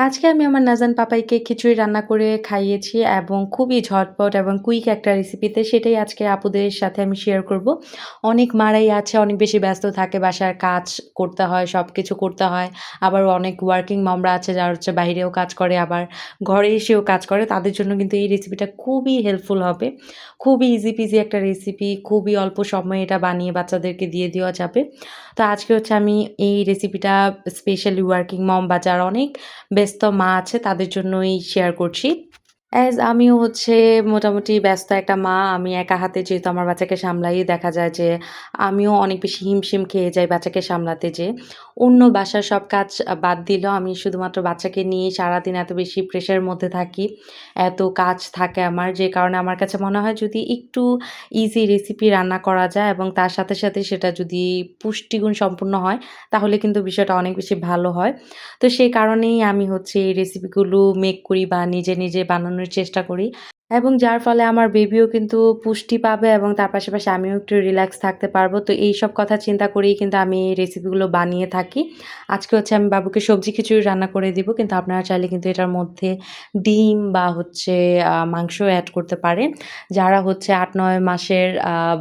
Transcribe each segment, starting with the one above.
আজকে আমি আমার নাজান পাপাইকে খিচুড়ি রান্না করে খাইয়েছি এবং খুবই ঝটপট এবং কুইক একটা রেসিপিতে সেটাই আজকে আপুদের সাথে আমি শেয়ার করব। অনেক মারাই আছে, অনেক বেশি ব্যস্ত থাকে, বাসার কাজ করতে হয়, সবকিছু করতে হয়। আবার অনেক ওয়ার্কিং মমরা আছে যারা হচ্ছে বাহিরেও কাজ করে, আবার ঘরে এসেও কাজ করে। তাদের জন্য কিন্তু এই রেসিপিটা খুবই হেল্পফুল হবে। খুবই ইজি পিজি একটা রেসিপি, খুবই অল্প সময়ে এটা বানিয়ে বাচ্চাদেরকে দিয়ে দেওয়া যাবে। তো আজকে হচ্ছে আমি এই রেসিপিটা স্পেশালি ওয়ার্কিং মম বা যারা অনেক ব্যস্ত মা আছে তাদের জন্যই শেয়ার করছি। আমিও হচ্ছে মোটামুটি ব্যস্ত একটা মা। আমি একা হাতে যেহেতু আমার বাচ্চাকে সামলাই, দেখা যায় যে আমিও অনেক বেশি হিমশিম খেয়ে যাই বাচ্চাকে সামলাতে যেয়ে। অন্য বাসার সব কাজ বাদ দিলেও আমি শুধুমাত্র বাচ্চাকে নিয়ে সারাদিন এত বেশি প্রেশারের মধ্যে থাকি। এত কাজ থাকে আমার, যে কারণে আমার কাছে মনে হয় যদি একটু ইজি রেসিপি রান্না করা যায় এবং তার সাথে, সাথে সেটা যদি পুষ্টিগুণ সম্পন্ন হয় তাহলে কিন্তু বিষয়টা অনেক বেশি ভালো হয়। তো সেই কারণেই আমি হচ্ছে এই রেসিপিগুলো মেক করি বা নিজে, নিজে বানানোর চেষ্টা করি এবং যার ফলে আমার বেবিও কিন্তু পুষ্টি পাবে এবং তার পাশাপাশি আমিও একটু রিল্যাক্স থাকতে পারবো। তো এইসব কথা চিন্তা করেই কিন্তু আমি এই রেসিপিগুলো বানিয়ে থাকি। আজকে হচ্ছে আমি বাবুকে সবজি খিচুড়ি রান্না করে দিব। কিন্তু আপনারা চাইলে কিন্তু এটার মধ্যে ডিম বা হচ্ছে মাংসও এড করতে পারেন। যারা হচ্ছে ৮-৯ মাসের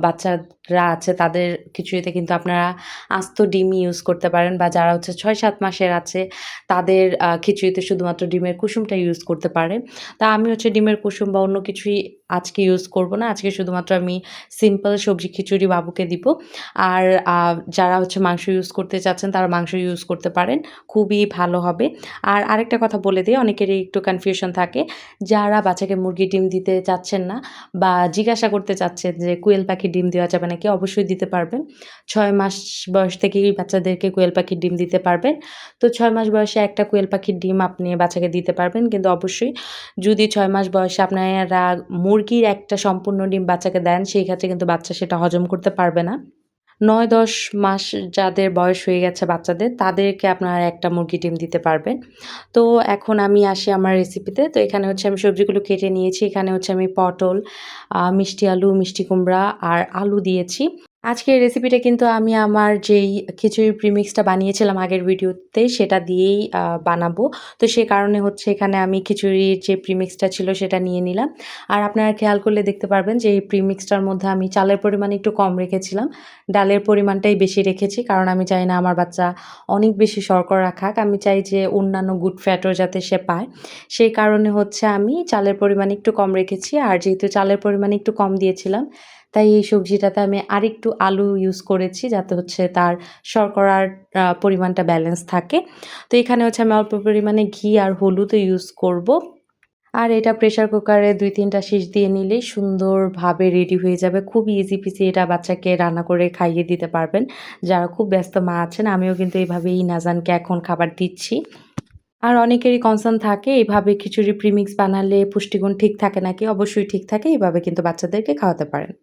বাচ্চারা আছে তাদের খিচুড়িতে কিন্তু আপনারা আস্ত ডিম ইউজ করতে পারেন, বা যারা হচ্ছে ৬-৭ মাসের আছে তাদের খিচুড়িতে শুধুমাত্র ডিমের কুসুমটা ইউজ করতে পারেন। তা আমি হচ্ছে ডিমের কুসুম বা অন্য কিছুই আজকে ইউজ করব না। আজকে শুধুমাত্র আমি সিম্পল সবজি খিচুড়ি বাবুকে দিব। আর যারা হচ্ছে মাংস ইউজ করতে চাচ্ছেন তারা মাংস ইউজ করতে পারেন। খুবই ভালো হবে। আর আরেকটা কথা বলে দেই, অনেকেরই একটু কনফিউশন থাকে। যারা বাচ্চাকে মুরগির ডিম দিতে চাচ্ছেন না বা জিজ্ঞাসা করতে চাচ্ছেন যে কোয়েল পাখির ডিম দেওয়া যাবে নাকি? অবশ্যই দিতে পারবেন। ৬ মাস বয়স থেকেই বাচ্চাদেরকে কোয়েল পাখির ডিম দিতে পারবেন। তো ৬ মাস বয়সে একটা কোয়েল পাখির ডিম আপনি বাচ্চাকে দিতে পারবেন। কিন্তু অবশ্যই যদি ৬ মাস বয়সে আপনারা মুরগির একটা সম্পূর্ণ ডিম বাচ্চাকে দেন, সেই ক্ষেত্রে কিন্তু বাচ্চা সেটা হজম করতে পারবে না। ৯-১০ মাস যাদের বয়স হয়ে গেছে বাচ্চাদের, তাদেরকে আপনারা একটা মুরগির ডিম দিতে পারবেন। তো এখন আমি আসি আমার রেসিপিতে। তো এখানে হচ্ছে আমি সবজিগুলো কেটে নিয়েছি। এখানে হচ্ছে আমি পটল, মিষ্টি আলু, মিষ্টি কুমড়া আর আলু দিয়েছি। আজকের রেসিপিটা কিন্তু আমি আমার যেই খিচুড়ির প্রিমিক্সটা বানিয়েছিলাম আগের ভিডিওতে সেটা দিয়েই বানাবো। তো সে কারণে হচ্ছে এখানে আমি খিচুড়ির যে প্রিমিক্সটা ছিল সেটা নিয়ে নিলাম। আর আপনারা খেয়াল করলে দেখতে পারবেন যে এই প্রিমিক্সটার মধ্যে আমি চালের পরিমাণ একটু কম রেখেছিলাম। ডালের পরিমাণটাই বেশি রেখেছি। কারণ আমি চাই না আমার বাচ্চা অনেক বেশি শর্করা খাক। আমি চাই যে অন্যান্য গুড ফ্যাটও যাতে সে পায়। সেই কারণে হচ্ছে আমি চালের পরিমাণ একটু কম রেখেছি। আর যেহেতু চালের পরিমাণ একটু কম দিয়েছিলাম, তাই এই সবজিটাতে আমি আরেকটু আলু ইউজ করেছি যাতে হচ্ছে তার শর্করার পরিমাণটা ব্যালেন্স থাকে। তো এখানে হচ্ছে আমি অল্প পরিমাণে ঘি আর হলুদও ইউজ করব। আর এটা প্রেশার কুকারে ২-৩ টা সিস দিয়ে নিলেই সুন্দরভাবে রেডি হয়ে যাবে। খুবই ইজি পিজি এটা বাচ্চাকে রান্না করে খাইয়ে দিতে পারবেন। যারা খুব ব্যস্ত মা আছেন, আমিও কিন্তু এভাবেই নাজানকে এখন খাবার দিচ্ছি। আর অনেকেরই কনসার্ন থাকে এভাবে খিচুড়ি প্রিমিক্স বানালে পুষ্টিগুণ ঠিক থাকে নাকি? অবশ্যই ঠিক থাকে। এভাবে কিন্তু বাচ্চাদেরকে খাওয়াতে পারেন।